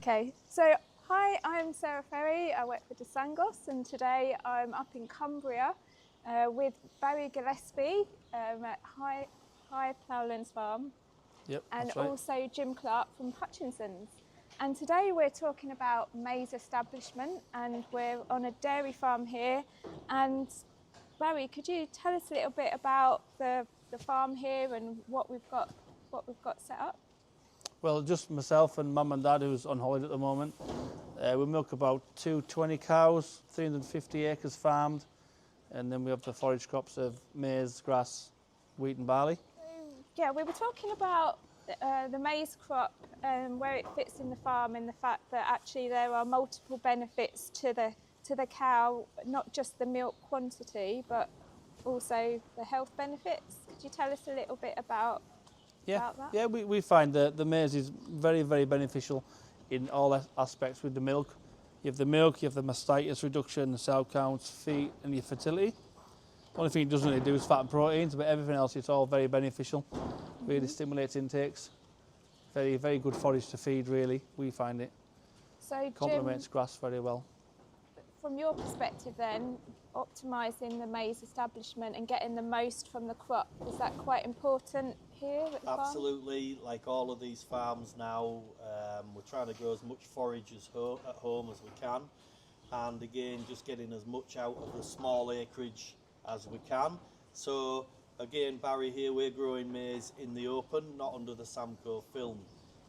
Okay, so hi, I'm Sarah Ferry. I work for Sangos, and today I'm up in Cumbria with Barry Gillespie at High Plowlands Farm, Yep, and that's right. also Jim Clark from Hutchinson's. And today we're talking about maize establishment, and we're on a dairy farm here. And Barry, could you tell us a little bit about the farm here and what we've got set up? Well, just myself and mum and dad, who's on holiday at the moment. We milk about 220 cows, 350 acres farmed, and then we have the forage crops of maize, grass, wheat and barley. Yeah, we were talking about the maize crop and where it fits in the farm, and the fact that actually there are multiple benefits to the cow, not just the milk quantity, but also the health benefits. Could you tell us a little bit about that? Yeah, we find that the maize is very, very beneficial in all aspects with the milk. You have the milk, you have the mastitis reduction, the cell counts, feet and your fertility. The only thing it doesn't really do is fat and proteins, but everything else it's all very beneficial. Really stimulates intakes. Very, very good forage to feed really, we find it. So Complements Jim, grass very well. from your perspective then, optimising the maize establishment and getting the most from the crop, is that quite important here at the farm? Absolutely, like all of these farms now, we're trying to grow as much forage at home as we can, and again just getting as much out of the small acreage as we can. So again, Barry, here we're growing maize in the open, not under the Samco film.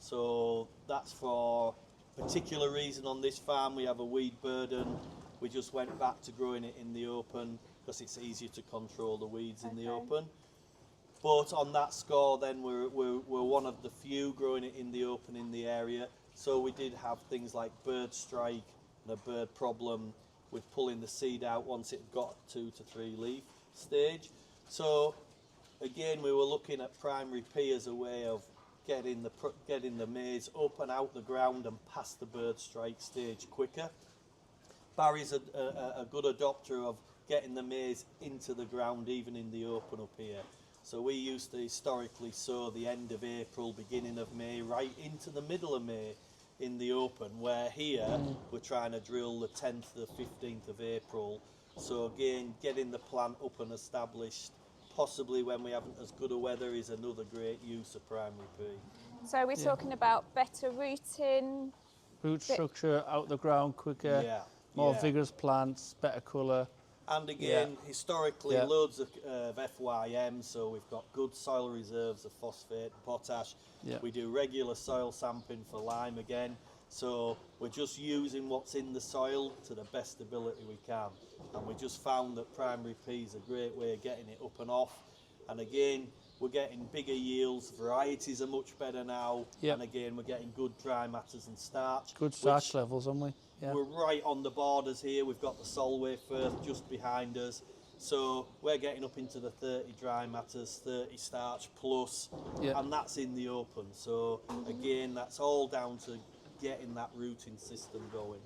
So that's for a particular reason. On this farm we have a weed burden. We just went back to growing it in the open because it's easier to control the weeds in the open. But on that score then we're one of the few growing it in the open in the area. So we did have things like bird strike and a bird problem with pulling the seed out once it got 2 to 3 leaf stage. So again we were looking at primary P as a way of getting the maize up and out the ground and past the bird strike stage quicker. Barry's a good adopter of getting the maize into the ground even in the open up here. So we used to historically sow the end of April, beginning of May, right into the middle of May in the open, where here we're trying to drill the 10th to the 15th of April. So again, getting the plant up and established, possibly when we haven't as good a weather, is another great use of primary P. So we're talking about better rooting. Root structure, out the ground quicker, more vigorous plants, better colour. And again, historically, loads of FYM, so we've got good soil reserves of phosphate and potash. We do regular soil sampling for lime again. So we're just using what's in the soil to the best ability we can. And we just found that primary P is a great way of getting it up and off. And again, we're getting bigger yields, varieties are much better now, and again we're getting good dry matters and starch. Good starch levels, aren't we? Yeah. We're right on the borders here, we've got the Solway Firth just behind us, so we're getting up into the 30 dry matters, 30 starch plus, and that's in the open. So again, that's all down to getting that rooting system going.